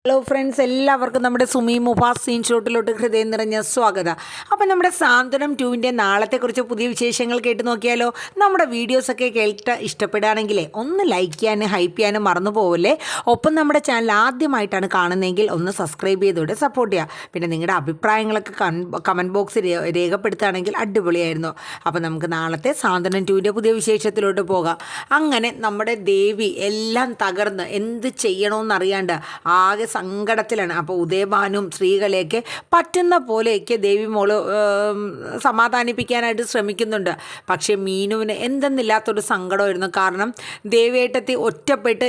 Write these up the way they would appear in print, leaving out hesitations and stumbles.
Hello friends, എല്ലാവർക്കും നമ്മുടെ Sumi Mufas scene ഷോട്ടിലോട്ട് ഹൃദയം നിറഞ്ഞ സ്വാഗതം. അപ്പം നമ്മുടെ സാന്ത്വനം 2-ൻ്റെ നാളത്തെക്കുറിച്ച് പുതിയ വിശേഷങ്ങൾ കേട്ട് നോക്കിയാലോ. നമ്മുടെ വീഡിയോസൊക്കെ കേട്ട് ഇഷ്ടപ്പെടുകയാണെങ്കിലേ ഒന്ന് ലൈക്ക് ചെയ്യാനും ഹൈപ്പ് ചെയ്യാനും മറന്നു പോവല്ലേ. ഒപ്പം നമ്മുടെ ചാനൽ ആദ്യമായിട്ടാണ് കാണുന്നതെങ്കിൽ ഒന്ന് സബ്സ്ക്രൈബ് ചെയ്തോടെ സപ്പോർട്ട് ചെയ്യുക. പിന്നെ നിങ്ങളുടെ അഭിപ്രായങ്ങളൊക്കെ കമൻറ്റ് ബോക്സിൽ രേഖപ്പെടുത്തുകയാണെങ്കിൽ അടിപൊളിയായിരുന്നു. അപ്പോൾ നമുക്ക് നാളത്തെ സാന്ത്വനം 2-ൻ്റെ പുതിയ വിശേഷത്തിലോട്ട് പോകാം. അങ്ങനെ നമ്മുടെ ദേവി എല്ലാം തകർന്ന് എന്ത് ചെയ്യണമെന്നറിയാണ്ട് ആകെ സങ്കടത്തിലാണ്. അപ്പോൾ ഉദയഭാനും ശ്രീകലയൊക്കെ പറ്റുന്ന പോലെയൊക്കെ ദേവി മോള് സമാധാനിപ്പിക്കാനായിട്ട് ശ്രമിക്കുന്നുണ്ട്. പക്ഷേ മീനുവിന് എന്തെന്നില്ലാത്തൊരു സങ്കടമായിരുന്നു. കാരണം ദേവിയേട്ടത്തി ഒറ്റപ്പെട്ട്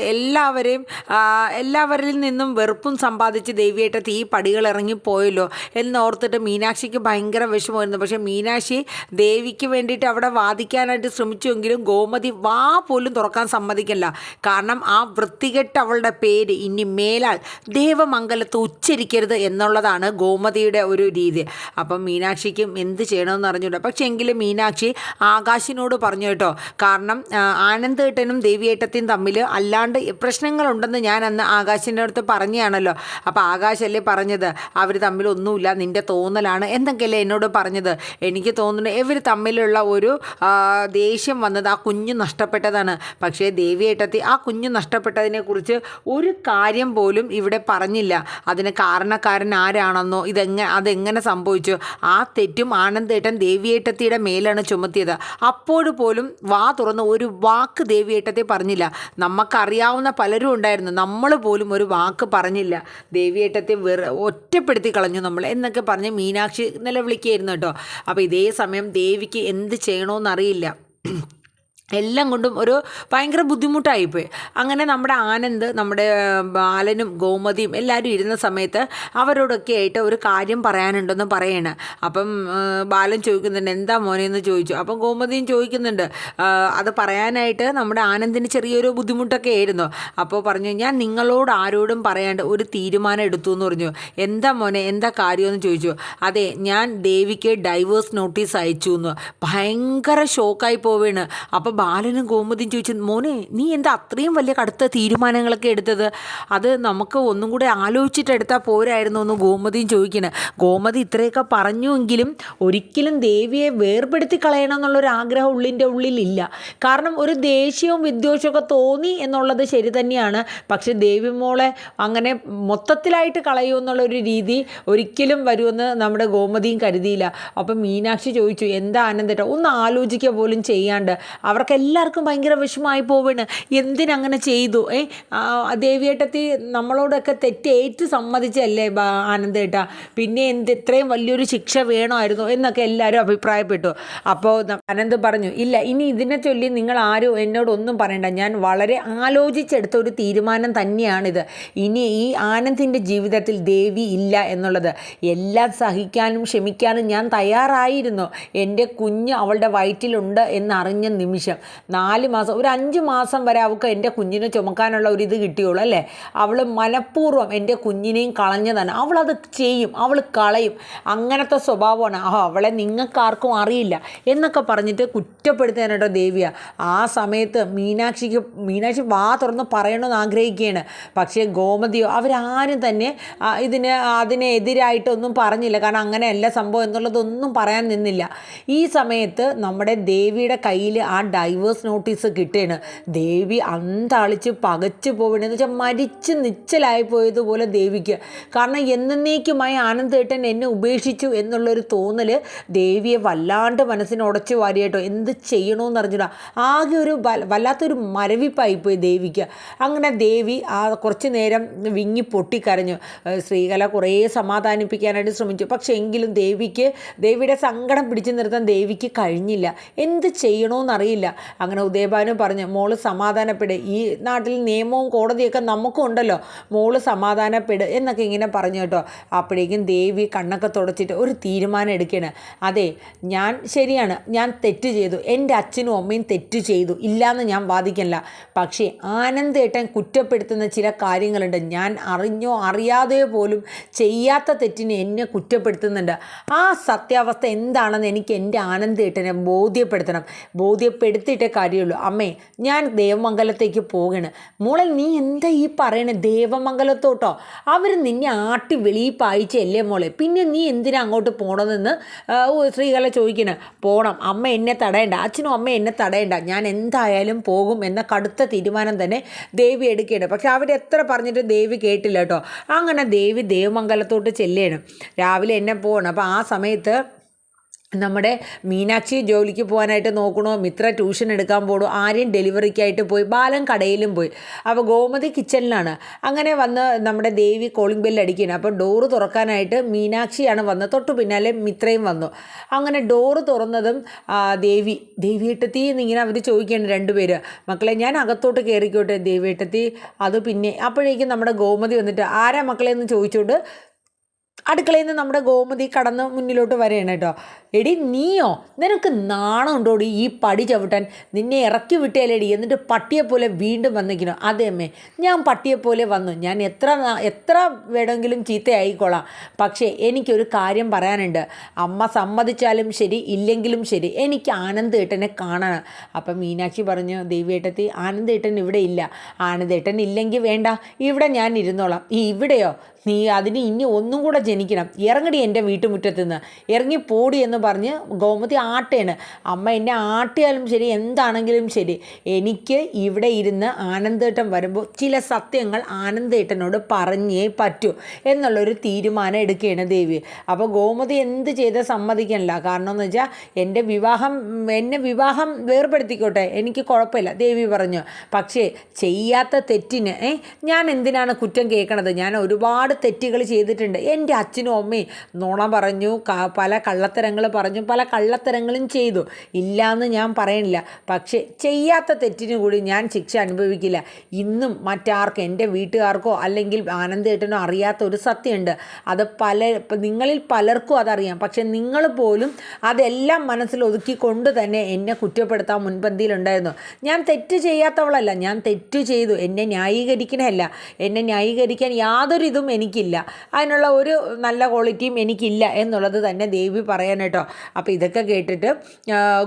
എല്ലാവരിൽ നിന്നും വെറുപ്പും സമ്പാദിച്ച് ദേവിയേട്ടത്തി ഈ പടികൾ ഇറങ്ങിപ്പോയല്ലോ എന്നോർത്തിട്ട് മീനാക്ഷിക്ക് ഭയങ്കര വിഷമമായിരുന്നു. പക്ഷേ മീനാക്ഷി ദേവിക്ക് വേണ്ടിയിട്ട് അവിടെ വാദിക്കാനായിട്ട് ശ്രമിച്ചുവെങ്കിലും ഗോമതി വാ പോലും തുറക്കാൻ സമ്മതിക്കില്ല. കാരണം ആ വൃത്തികെട്ട അവളുടെ പേര് ഇനി മേലാൽ ദേവമംഗലത്ത് ഉച്ചരിക്കരുത് എന്നുള്ളതാണ് ഗോമതിയുടെ ഒരു രീതി. അപ്പം മീനാക്ഷിക്കും എന്ത് ചെയ്യണമെന്ന് അറിഞ്ഞൂടാ. പക്ഷേ എങ്കിലും മീനാക്ഷി ആകാശിനോട് പറഞ്ഞു കേട്ടോ. കാരണം ആനന്ദേട്ടനും ദേവിയേട്ടത്തിയും തമ്മിൽ അല്ലാണ്ട് പ്രശ്നങ്ങളുണ്ടെന്ന് ഞാൻ അന്ന് ആകാശിൻ്റെ അടുത്ത് പറഞ്ഞാണല്ലോ. അപ്പോൾ ആകാശല്ലേ പറഞ്ഞത് അവർ തമ്മിലൊന്നുമില്ല, നിൻ്റെ തോന്നലാണ് എന്തൊക്കെയല്ലേ എന്നോട് പറഞ്ഞത്. എനിക്ക് തോന്നുന്നു ഇവർ തമ്മിലുള്ള ഒരു ദേഷ്യം വന്നത് ആ കുഞ്ഞ് നഷ്ടപ്പെട്ടതാണ്. പക്ഷേ ദേവിയേട്ടത്തി ആ കുഞ്ഞ് നഷ്ടപ്പെട്ടതിനെക്കുറിച്ച് ഒരു കാര്യം പോലും ഇവിടെ പറഞ്ഞില്ല. അതിന് കാരണക്കാരൻ ആരാണെന്നോ അതെങ്ങനെ സംഭവിച്ചു, ആ തെറ്റും ആനന്ദേട്ടൻ ദേവിയേട്ടത്തിയുടെ മേലാണ് ചുമത്തിയത്. അപ്പോഴുപോലും വാ തുറന്ന് ഒരു വാക്ക് ദേവിയേട്ടത്തി പറഞ്ഞില്ല. നമുക്കറിയാവുന്ന പലരും ഉണ്ടായിരുന്നു, നമ്മൾ പോലും ഒരു വാക്ക് പറഞ്ഞില്ല. ദേവിയേട്ടത്തെ ഒറ്റപ്പെടുത്തി കളഞ്ഞു നമ്മൾ എന്നൊക്കെ പറഞ്ഞ് മീനാക്ഷി നിലവിളിക്കുകയായിരുന്നു കേട്ടോ. അപ്പോൾ ഇതേ സമയം ദേവിക്ക് എന്ത് ചെയ്യണമെന്നറിയില്ല. എല്ലാം കൊണ്ടും ഒരു ഭയങ്കര ബുദ്ധിമുട്ടായിപ്പോയി. അങ്ങനെ നമ്മുടെ ആനന്ദ്, നമ്മുടെ ബാലനും ഗോമതിയും എല്ലാവരും ഇരുന്ന സമയത്ത് അവരോടൊക്കെ ആയിട്ട് ഒരു കാര്യം പറയാനുണ്ടെന്ന് പറയണ. അപ്പം ബാലൻ ചോദിക്കുന്നുണ്ട്, എന്താ മോനെ എന്ന് ചോദിച്ചു. അപ്പം ഗോമതിയും ചോദിക്കുന്നുണ്ട്. അത് പറയാനായിട്ട് നമ്മുടെ ആനന്ദിന് ചെറിയൊരു ബുദ്ധിമുട്ടൊക്കെ ആയിരുന്നു. അപ്പോൾ പറഞ്ഞു, ഞാൻ നിങ്ങളോട് ആരോടും പറയാണ്ട് ഒരു തീരുമാനം എടുത്തു എന്ന് പറഞ്ഞു. എന്താ മോനെ, എന്താ കാര്യമെന്ന് ചോദിച്ചു. അതെ, ഞാൻ ദേവിക്ക് ഡൈവേഴ്സ് നോട്ടീസ് അയച്ചു എന്ന്. ഭയങ്കര ഷോക്കായി പോവുകയാണ്. അപ്പോൾ ബാലനും ഗോമതിയും ചോദിച്ചു, മോനെ നീ എന്താ അത്രയും വലിയ കടുത്ത തീരുമാനങ്ങളൊക്കെ എടുത്തത്? അത് നമുക്ക് ഒന്നും കൂടെ ആലോചിച്ചിട്ട് എടുത്താൽ പോരായിരുന്നു എന്ന് ഗോമതിയും ചോദിക്കണേ. ഗോമതി ഇത്രയൊക്കെ പറഞ്ഞുവെങ്കിലും ഒരിക്കലും ദേവിയെ വേർപെടുത്തി കളയണം എന്നുള്ളൊരു ആഗ്രഹം ഉള്ളിലില്ല. കാരണം ഒരു ദേഷ്യവും വിദ്വേഷമൊക്കെ തോന്നി എന്നുള്ളത് ശരി തന്നെയാണ്. പക്ഷെ ദേവി മോളെ അങ്ങനെ മൊത്തത്തിലായിട്ട് കളയുമെന്നുള്ളൊരു രീതി ഒരിക്കലും വരുമെന്ന് നമ്മുടെ ഗോമതിയും കരുതിയില്ല. അപ്പം മീനാക്ഷി ചോദിച്ചു, എന്താ ആനന്ദേട്ടാ ഒന്ന് ആലോചിക്കുക പോലും ചെയ്യാണ്ട്? എല്ലാവർക്കും ഭയങ്കര വിഷമമായി പോവാണ്. എന്തിനങ്ങനെ ചെയ്തു? ദേവിയേട്ടത്തി നമ്മളോടൊക്കെ തെറ്റേറ്റ് സമ്മതിച്ചല്ലേ ആനന്ദേട്ടാ, പിന്നെ ഇത്രയും വലിയൊരു ശിക്ഷ വേണമായിരുന്നു എന്നൊക്കെ എല്ലാവരും അഭിപ്രായപ്പെട്ടു. അപ്പോൾ ആനന്ദ് പറഞ്ഞു, ഇല്ല ഇനി ഇതിനെ ചൊല്ലി നിങ്ങൾ ആരും എന്നോടൊന്നും പറയണ്ട, ഞാൻ വളരെ ആലോചിച്ചെടുത്ത ഒരു തീരുമാനം തന്നെയാണിത്. ഇനി ഈ ആനന്ദിൻ്റെ ജീവിതത്തിൽ ദേവി ഇല്ല എന്നുള്ളത് എല്ലാം സഹിക്കാനും ക്ഷമിക്കാനും ഞാൻ തയ്യാറായിരുന്നു. എൻ്റെ കുഞ്ഞ് അവളുടെ വയറ്റിലുണ്ട് എന്നറിഞ്ഞ നിമിഷം 4 മാസം, ഒരു 5 മാസം വരെ അവൾക്ക് എൻ്റെ കുഞ്ഞിനെ ചുമക്കാനുള്ള ഒരു ഇത് കിട്ടിയുള്ളൂ അല്ലേ. അവൾ മനഃപൂർവ്വം എൻ്റെ കുഞ്ഞിനെയും കളഞ്ഞതാണ്. അവളത് ചെയ്യും, അവൾ കളയും, അങ്ങനത്തെ സ്വഭാവമാണ്. അവളെ നിങ്ങൾക്കാർക്കും അറിയില്ല എന്നൊക്കെ പറഞ്ഞിട്ട് കുറ്റപ്പെടുത്താനായിട്ടോ ദേവിയ. ആ സമയത്ത് മീനാക്ഷി വാ തുറന്ന് പറയണമെന്ന് ആഗ്രഹിക്കുകയാണ്. പക്ഷേ ഗോമതിയോ അവരാരും തന്നെ അതിനെതിരായിട്ടൊന്നും പറഞ്ഞില്ല. കാരണം അങ്ങനെയല്ല സംഭവം എന്നുള്ളതൊന്നും പറയാൻ നിന്നില്ല. ഈ സമയത്ത് നമ്മുടെ ദേവിയുടെ കയ്യിൽ ആ ഡൈവേഴ്സ് നോട്ടീസ് കിട്ടുകയാണ്. ദേവി അന്താളിച്ച് പകച്ചു പോവുകയാണെന്ന് വെച്ചാൽ മരിച്ച് നിശ്ചലായി പോയതുപോലെ ദേവിക്ക്. കാരണം എന്നേക്കുമായി ആനന്ദേട്ടൻ എന്നെ ഉപേക്ഷിച്ചു എന്നുള്ളൊരു തോന്നൽ ദേവിയെ വല്ലാണ്ട് മനസ്സിന് ഉടച്ചു വാരിയായിട്ടോ. എന്ത് ചെയ്യണമെന്ന് അറിഞ്ഞില്ല. ആകെ ഒരു വല്ലാത്തൊരു മരവിപ്പായിപ്പോയി ദേവിക്ക്. അങ്ങനെ ദേവി കുറച്ച് നേരം വിങ്ങി പൊട്ടിക്കരഞ്ഞു. ശ്രീകല കുറേ സമാധാനിപ്പിക്കാനായിട്ട് ശ്രമിച്ചു. പക്ഷേ എങ്കിലും ദേവിയുടെ സങ്കടം പിടിച്ചു നിർത്താൻ ദേവിക്ക് കഴിഞ്ഞില്ല. എന്ത് ചെയ്യണമെന്നറിയില്ല. അങ്ങനെ ഉദയഭാനു പറഞ്ഞു, മോള് സമാധാനപ്പെട്, ഈ നാട്ടിൽ നിയമവും കോടതിയൊക്കെ നമുക്കും ഉണ്ടല്ലോ, മോള് സമാധാനപ്പെട് എന്നൊക്കെ ഇങ്ങനെ പറഞ്ഞു കേട്ടോ. അപ്പോഴേക്കും ദേവി കണ്ണൊക്കെ തുടച്ചിട്ട് ഒരു തീരുമാനം എടുക്കുകയാണ്. അതെ, ശരിയാണ്, ഞാൻ തെറ്റ് ചെയ്തു, എൻ്റെ അച്ഛനും അമ്മയും തെറ്റ് ചെയ്തു, ഇല്ലയെന്ന് ഞാൻ വാദിക്കല്ല. പക്ഷേ ആനന്ദേട്ടൻ കുറ്റപ്പെടുത്തുന്ന ചില കാര്യങ്ങളുണ്ട്. ഞാൻ അറിഞ്ഞോ അറിയാതെയോ പോലും ചെയ്യാത്ത തെറ്റിന് എന്നെ കുറ്റപ്പെടുത്തുന്നുണ്ട്. ആ സത്യാവസ്ഥ എന്താണെന്ന് എനിക്ക് എൻ്റെ ആനന്ദേട്ടനെ ബോധ്യപ്പെടുത്തണം. എടുത്തിട്ടേ കാര്യമുള്ളൂ. അമ്മേ, ഞാൻ ദേവമംഗലത്തേക്ക് പോകണ്. മോളെ, നീ എന്താ ഈ പറയണേ? ദേവമംഗലത്തോട്ടോ? അവർ നിന്നെ ആട്ടി വെളിയിൽ പായിച്ചല്ലേ മോളെ, പിന്നെ നീ എന്തിനാ അങ്ങോട്ട് പോകണമെന്ന് ശ്രീകല ചോദിക്കണേ. പോകണം, അമ്മ എന്നെ തടയണ്ട, അച്ഛനും അമ്മ എന്നെ തടയണ്ട, ഞാൻ എന്തായാലും പോകും എന്ന കടുത്ത തീരുമാനം തന്നെ ദേവി എടുക്കുകയാണ്. പക്ഷെ അവരെത്ര പറഞ്ഞിട്ട് ദേവി കേട്ടില്ല കേട്ടോ. അങ്ങനെ ദേവി ദേവമംഗലത്തോട്ട് ചെല്ലുകയാണ്. രാവിലെ എന്നെ പോകണം. അപ്പോൾ ആ സമയത്ത് നമ്മുടെ മീനാക്ഷി ജോലിക്ക് പോകാനായിട്ട് നോക്കണോ, മിത്ര ട്യൂഷൻ എടുക്കാൻ പോകണോ, ആര്യൻ ഡെലിവറിക്കായിട്ട് പോയി, ബാലൻ കടയിലും പോയി. അപ്പോൾ ഗോമതി കിച്ചണിലാണ്. അങ്ങനെ വന്ന് നമ്മുടെ ദേവി കോളിംഗ് ബെല്ല് അടിക്കുകയാണ്. അപ്പോൾ ഡോറ് തുറക്കാനായിട്ട് മീനാക്ഷിയാണ് വന്നത്, തൊട്ടു പിന്നാലെ മിത്രയും വന്നു. അങ്ങനെ ഡോറ് തുറന്നതും ദേവിയേട്ടത്തി എന്നിങ്ങനെ അവർ ചോദിക്കുകയാണ് രണ്ടുപേര്. മക്കളെ, ഞാൻ അകത്തോട്ട് കയറിക്കോട്ടെ ദേവിയേട്ടത്തി? അത് പിന്നെ. അപ്പോഴേക്കും നമ്മുടെ ഗോമതി വന്നിട്ട് ആരാ മക്കളെ എന്ന് ചോദിച്ചുകൊണ്ട് അടുക്കളയിൽ നിന്ന് നമ്മുടെ ഗോമതി കടന്ന് മുന്നിലോട്ട് വരികയാണ് കേട്ടോ. എടി, നീയോ? നിനക്ക് നാണം ഉണ്ടോടി ഈ പടി ചവിട്ടാൻ? നിന്നെ ഇറക്കി വിട്ടേലേടി, എന്നിട്ട് പട്ടിയെപ്പോലെ വീണ്ടും വന്നിരിക്കുന്നു. അതെ അമ്മേ, ഞാൻ പട്ടിയെപ്പോലെ വന്നു. ഞാൻ എത്ര വേണമെങ്കിലും ചീത്തയായിക്കോളാം. പക്ഷേ എനിക്കൊരു കാര്യം പറയാനുണ്ട്. അമ്മ സമ്മതിച്ചാലും ശരി ഇല്ലെങ്കിലും ശരി, എനിക്ക് ആനന്ദേട്ടനെ കാണണം. അപ്പം മീനാക്ഷി പറഞ്ഞു, ദേവിയേട്ടത്തി, ആനന്ദേട്ടൻ ഇവിടെ ഇല്ല. ആനന്ദേട്ടൻ ഇല്ലെങ്കിൽ വേണ്ട, ഇവിടെ ഞാൻ ഇരുന്നോളാം. ഇവിടെയോ? നീ അതിന് ഇനി ഒന്നും കൂടെ ജനിക്കണം. ഇറങ്ങടി എൻ്റെ വീട്ടുമുറ്റത്ത് നിന്ന്, ഇറങ്ങിപ്പോടി എന്ന് പറഞ്ഞ് ഗോമതി ആട്ടയാണ്. അമ്മ എന്നെ ആട്ടിയാലും ശരി, എന്താണെങ്കിലും ശരി, എനിക്ക് ഇവിടെ ഇരുന്ന് ആനന്ദേട്ടൻ വരുമ്പോൾ ചില സത്യങ്ങൾ ആനന്ദേട്ടനോട് പറഞ്ഞേ പറ്റൂ എന്നുള്ളൊരു തീരുമാനം എടുക്കുകയാണ് ദേവി. അപ്പോൾ ഗോമതി എന്ത് ചെയ്ത് സമ്മതിക്കണില്ല. കാരണം എന്ന് വെച്ചാൽ എന്നെ വിവാഹം വേർപെടുത്തിക്കോട്ടെ, എനിക്ക് കുഴപ്പമില്ല ദേവി പറഞ്ഞു. പക്ഷേ ചെയ്യാത്ത തെറ്റിന് ഞാൻ എന്തിനാണ് കുറ്റം കേൾക്കണത്? ഞാൻ ഒരുപാട് തെറ്റുകൾ ചെയ്തിട്ടുണ്ട്. എൻ്റെ അച്ഛനും അമ്മയും നുണ പറഞ്ഞു, പല കള്ളത്തരങ്ങൾ പറഞ്ഞു, പല കള്ളത്തരങ്ങളും ചെയ്തു. ഇല്ലയെന്ന് ഞാൻ പറയണില്ല. പക്ഷേ ചെയ്യാത്ത തെറ്റിന് കൂടി ഞാൻ ശിക്ഷ അനുഭവിക്കില്ല. ഇന്നും മറ്റാർക്കും, എൻ്റെ വീട്ടുകാർക്കോ അല്ലെങ്കിൽ ആനന്ദേട്ടനോ അറിയാത്ത ഒരു സത്യമുണ്ട്. അത് നിങ്ങളിൽ പലർക്കും അതറിയാം. പക്ഷെ നിങ്ങൾ പോലും അതെല്ലാം മനസ്സിൽ ഒതുക്കിക്കൊണ്ട് തന്നെ എന്നെ കുറ്റപ്പെടുത്താൻ മുൻപന്തിയിലുണ്ടായിരുന്നു. ഞാൻ തെറ്റ് ചെയ്യാത്തവളല്ല, ഞാൻ തെറ്റ് ചെയ്തു. എന്നെ ന്യായീകരിക്കണമല്ല, എന്നെ ന്യായീകരിക്കാൻ യാതൊരു ഇതും എനിക്കില്ല. അതിനുള്ള ഒരു നല്ല ക്വാളിറ്റിയും എനിക്കില്ല എന്നുള്ളത് തന്നെ ദേവി പറയാൻ കേട്ടോ. അപ്പോൾ ഇതൊക്കെ കേട്ടിട്ട്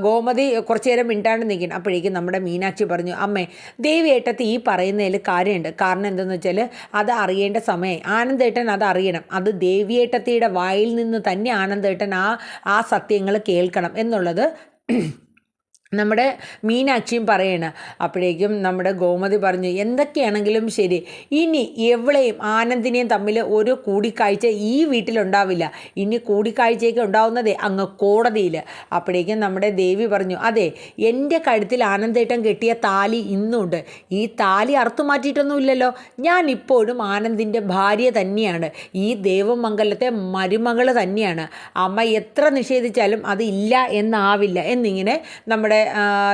ഗോമതി കുറച്ച് നേരം മിണ്ടാണ്ട് നിൽക്കണം. അപ്പോഴേക്കും നമ്മുടെ മീനാക്ഷി പറഞ്ഞു, അമ്മേ, ദേവിയേട്ടത്തി ഈ പറയുന്നതിൽ കാര്യമുണ്ട്. കാരണം എന്തെന്ന് വെച്ചാൽ അത് അറിയേണ്ട സമയം, ആനന്ദേട്ടൻ അത് അറിയണം. അത് ദേവിയേട്ടത്തിയുടെ വായിൽ നിന്ന് തന്നെ ആനന്ദേട്ടൻ ആ സത്യങ്ങൾ കേൾക്കണം എന്നുള്ളത് നമ്മുടെ മീനാക്ഷിയും പറയണ. അപ്പോഴേക്കും നമ്മുടെ ഗോമതി പറഞ്ഞു, എന്തൊക്കെയാണെങ്കിലും ശരി, ഇനി എവളെയും ആനന്ദിനെയും തമ്മിൽ ഒരു കൂടിക്കാഴ്ച ഈ വീട്ടിലുണ്ടാവില്ല. ഇനി കൂടിക്കാഴ്ചയൊക്കെ ഉണ്ടാവുന്നതേ അങ്ങ് കോടതിയിൽ. അപ്പോഴേക്കും നമ്മുടെ ദേവി പറഞ്ഞു, അതെ, എൻ്റെ കഴുത്തിൽ ആനന്ദേട്ടൻ കെട്ടിയ താലി ഇന്നുണ്ട്. ഈ താലി അറുത്തു മാറ്റിയിട്ടൊന്നുമില്ലല്ലോ. ഞാൻ ഇപ്പോഴും ആനന്ദിൻ്റെ ഭാര്യ തന്നെയാണ്, ഈ ദേവമംഗലത്തെ മരുമകൾ തന്നെയാണ്. അമ്മ എത്ര നിഷേധിച്ചാലും അത് ഇല്ല എന്നാവില്ല എന്നിങ്ങനെ നമ്മുടെ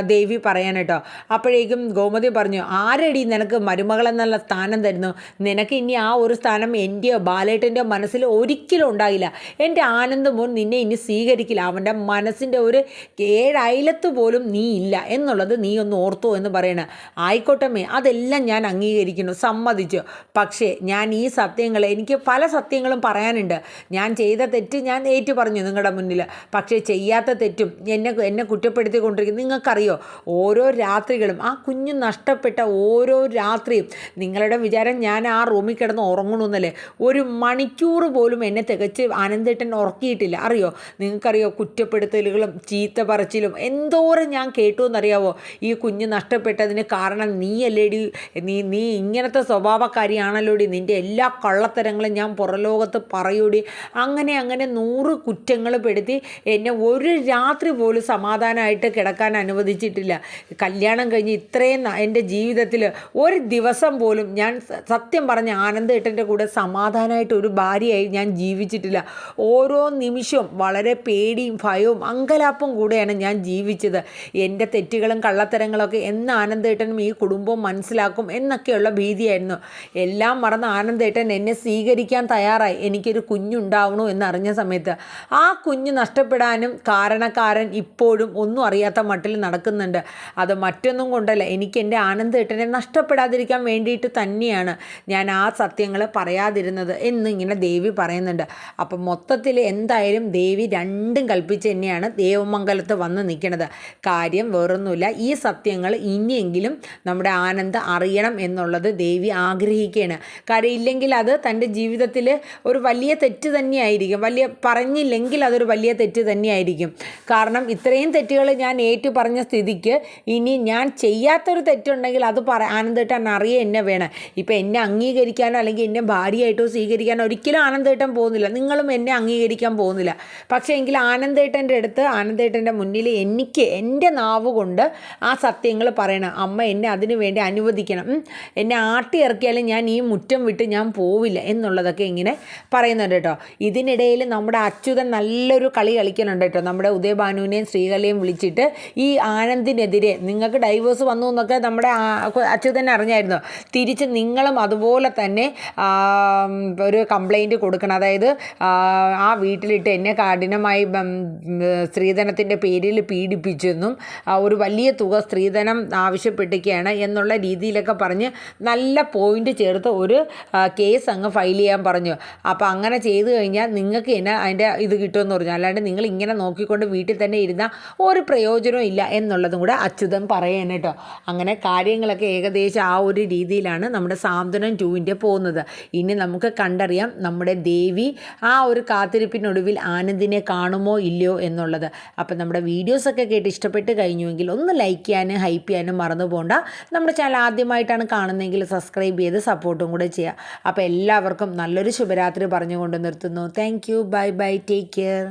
ദേവി പറയാൻ കേട്ടോ. അപ്പോഴേക്കും ഗോമതി പറഞ്ഞു, ആരടി നിനക്ക് മരുമകളെന്നുള്ള സ്ഥാനം തരുന്നു? നിനക്ക് ഇനി ആ ഒരു സ്ഥാനം എൻ്റെയോ ബാലേട്ടൻ്റെയോ മനസ്സിൽ ഒരിക്കലും ഉണ്ടായില്ല. എൻ്റെ ആനന്ദ് മോൻ നിന്നെ ഇനി സ്വീകരിക്കില്ല. അവൻ്റെ മനസ്സിൻ്റെ ഒരു 7 അയലത്ത് പോലും നീ ഇല്ല എന്നുള്ളത് നീ ഒന്ന് ഓർത്തോ എന്ന് പറയണ. ആയിക്കോട്ടമ്മേ, അതെല്ലാം ഞാൻ അംഗീകരിക്കുന്നു, സമ്മതിച്ചു. പക്ഷേ ഞാൻ ഈ സത്യങ്ങൾ, എനിക്ക് പല സത്യങ്ങളും പറയാനുണ്ട്. ഞാൻ ചെയ്ത തെറ്റ് ഞാൻ ഏറ്റു പറഞ്ഞു നിങ്ങളുടെ മുന്നിൽ. പക്ഷേ ചെയ്യാത്ത തെറ്റും എന്നെ കുറ്റപ്പെടുത്തിക്കൊണ്ടിരിക്കുന്നു. നിങ്ങൾക്കറിയോ, ഓരോ രാത്രികളും ആ കുഞ്ഞ് നഷ്ടപ്പെട്ട ഓരോ രാത്രിയും നിങ്ങളുടെ വിചാരം ഞാൻ ആ റൂമിൽ കിടന്ന് ഉറങ്ങണമെന്നല്ലേ? 1 മണിക്കൂർ പോലും എന്നെ തികച്ച് ആനന്ദേട്ടൻ ഉറക്കിയിട്ടില്ല. അറിയോ? നിങ്ങൾക്കറിയോ, കുറ്റപ്പെടുത്തലുകളും ചീത്ത പറച്ചിലും എന്തോരം ഞാൻ കേട്ടു എന്നറിയാവോ? ഈ കുഞ്ഞ് നഷ്ടപ്പെട്ടതിന് കാരണം നീയല്ലേടി, നീ ഇങ്ങനത്തെ സ്വഭാവക്കാരിയാണല്ലോടി, നിൻ്റെ എല്ലാ കള്ളത്തരങ്ങളും ഞാൻ പുറലോകത്ത് പറയൂടി. അങ്ങനെ 100 കുറ്റങ്ങൾ പെടുത്തി എന്നെ ഒരു രാത്രി പോലും സമാധാനമായിട്ട് കിടക്കാൻ അനുവദിച്ചിട്ടില്ല. കല്യാണം കഴിഞ്ഞ് ഇത്രയും എൻ്റെ ജീവിതത്തിൽ ഒരു ദിവസം പോലും ഞാൻ സത്യം പറഞ്ഞ ആനന്ദേട്ടൻ്റെ കൂടെ സമാധാനമായിട്ട് ഒരു ഭാര്യയായി ഞാൻ ജീവിച്ചിട്ടില്ല. ഓരോ നിമിഷവും വളരെ പേടിയും ഭയവും അങ്കലാപ്പും കൂടെയാണ് ഞാൻ ജീവിച്ചത്. എൻ്റെ തെറ്റുകളും കള്ളത്തരങ്ങളൊക്കെ എന്ന് ആനന്ദേട്ടനും ഈ കുടുംബവും മനസ്സിലാക്കും എന്നൊക്കെയുള്ള ഭീതിയായിരുന്നു. എല്ലാം മറന്ന് ആനന്ദേട്ടൻ എന്നെ സ്വീകരിക്കാൻ തയ്യാറായി. എനിക്കൊരു കുഞ്ഞുണ്ടാവണോ എന്നറിഞ്ഞ സമയത്ത് ആ കുഞ്ഞ് നഷ്ടപ്പെടാനും കാരണക്കാരൻ ഇപ്പോഴും ഒന്നും അറിയാത്ത മട്ടിൽ നടക്കുന്നുണ്ട്. അത് മറ്റൊന്നും കൊണ്ടല്ല, എനിക്ക് എൻ്റെ ആനന്ദേട്ടനെ നഷ്ടപ്പെടാതിരിക്കാൻ വേണ്ടിയിട്ട് തന്നെയാണ് ഞാൻ ആ സത്യങ്ങൾ പറയാതിരുന്നത് എന്നിങ്ങനെ ദേവി പറയുന്നുണ്ട്. അപ്പം മൊത്തത്തിൽ എന്തായാലും ദേവി രണ്ടും കൽപ്പിച്ച് തന്നെയാണ് ദേവമംഗലത്ത് വന്ന് നിൽക്കുന്നത്. കാര്യം വേറൊന്നുമില്ല, ഈ സത്യങ്ങൾ ഇനിയെങ്കിലും നമ്മുടെ ആനന്ദ് അറിയണം എന്നുള്ളത് ദേവി ആഗ്രഹിക്കുകയാണ്. കാര്യം ഇല്ലെങ്കിൽ അത് തൻ്റെ ജീവിതത്തിൽ ഒരു വലിയ തെറ്റ് തന്നെയായിരിക്കും. പറഞ്ഞില്ലെങ്കിൽ അതൊരു വലിയ തെറ്റ് തന്നെയായിരിക്കും. കാരണം ഇത്രയും തെറ്റുകൾ ഞാൻ ഏറ്റു പറഞ്ഞ സ്ഥിതിക്ക് ഇനി ഞാൻ ചെയ്യാത്തൊരു തെറ്റുണ്ടെങ്കിൽ അത് ആനന്ദേട്ടൻ അറിയാൻ എന്നെ വേണം. ഇപ്പം എന്നെ അംഗീകരിക്കാനോ അല്ലെങ്കിൽ എന്നെ ഭാര്യയായിട്ടോ സ്വീകരിക്കാനോ ഒരിക്കലും ആനന്ദേട്ടൻ പോകുന്നില്ല. നിങ്ങളും എന്നെ അംഗീകരിക്കാൻ പോകുന്നില്ല. പക്ഷേ എങ്കിൽ ആനന്ദേട്ടൻ്റെ അടുത്ത്, ആനന്ദേട്ടൻ്റെ മുന്നിൽ എനിക്ക് എൻ്റെ നാവ് കൊണ്ട് ആ സത്യങ്ങൾ പറയണം. അമ്മ എന്നെ അതിനു വേണ്ടി അനുവദിക്കണം. എന്നെ ആട്ടി ഇറക്കിയാലും ഞാൻ ഈ മുറ്റം വിട്ട് ഞാൻ പോവില്ല എന്നുള്ളതൊക്കെ ഇങ്ങനെ പറയുന്നുണ്ട് കേട്ടോ. ഇതിനിടയിൽ നമ്മുടെ അച്യുതൻ നല്ലൊരു കളി കളിക്കുന്നുണ്ട് കേട്ടോ. നമ്മുടെ ഉദയഭാനുവിനെയും ശ്രീകലയും വിളിച്ചിട്ട് ഈ ആനന്ദിനെതിരെ നിങ്ങൾക്ക് ഡൈവേഴ്സ് വന്നു എന്നൊക്കെ നമ്മുടെ അച്യുതനെ അറിഞ്ഞായിരുന്നു. തിരിച്ച് നിങ്ങളും അതുപോലെ തന്നെ ഒരു കംപ്ലൈൻറ്റ് കൊടുക്കണം. അതായത് ആ വീട്ടിലിട്ട് എന്നെ കഠിനമായി സ്ത്രീധനത്തിൻ്റെ പേരിൽ പീഡിപ്പിച്ചെന്നും ഒരു വലിയ തുക സ്ത്രീധനം ആവശ്യപ്പെട്ടിരിക്കുകയാണ് എന്നുള്ള രീതിയിലൊക്കെ പറഞ്ഞ് നല്ല പോയിൻ്റ് ചേർത്ത് ഒരു കേസ് അങ്ങ് ഫയൽ ചെയ്യാൻ പറഞ്ഞു. അപ്പോൾ അങ്ങനെ ചെയ്തു കഴിഞ്ഞാൽ നിങ്ങൾക്ക് തന്നെ അതിൻ്റെ ഇത് കിട്ടുമെന്ന് പറഞ്ഞു. അല്ലാണ്ട് നിങ്ങൾ ഇങ്ങനെ നോക്കിക്കൊണ്ട് വീട്ടിൽ തന്നെ ഇരുന്ന ഒരു പ്രയോജനവും ഇല്ല എന്നുള്ളതും കൂടെ അച്യുതൻ പറയാണ് കേട്ടോ. അങ്ങനെ കാര്യങ്ങളൊക്കെ ഏകദേശം ആ ഒരു രീതിയിലാണ് നമ്മുടെ സാന്ത്വനം 2 പോകുന്നത്. ഇനി നമുക്ക് കണ്ടറിയാം നമ്മുടെ ദേവി ആ ഒരു കാത്തിരിപ്പിനൊടുവിൽ ആനന്ദിനെ കാണുമോ ഇല്ലയോ എന്നുള്ളത്. അപ്പം നമ്മുടെ വീഡിയോസൊക്കെ കേട്ട് ഇഷ്ടപ്പെട്ട് കഴിഞ്ഞുവെങ്കിൽ ഒന്ന് ലൈക്ക് ചെയ്യാനും ഹൈപ്പ് ചെയ്യാനും മറന്നു പോകണ്ട. നമ്മുടെ ചാനൽ ആദ്യമായിട്ടാണ് കാണുന്നതെങ്കിൽ സബ്സ്ക്രൈബ് ചെയ്ത് സപ്പോർട്ടും കൂടെ ചെയ്യുക. അപ്പോൾ എല്ലാവർക്കും നല്ലൊരു ശുഭരാത്രി പറഞ്ഞുകൊണ്ട് നിർത്തുന്നു. Thank you. Bye bye. Take care.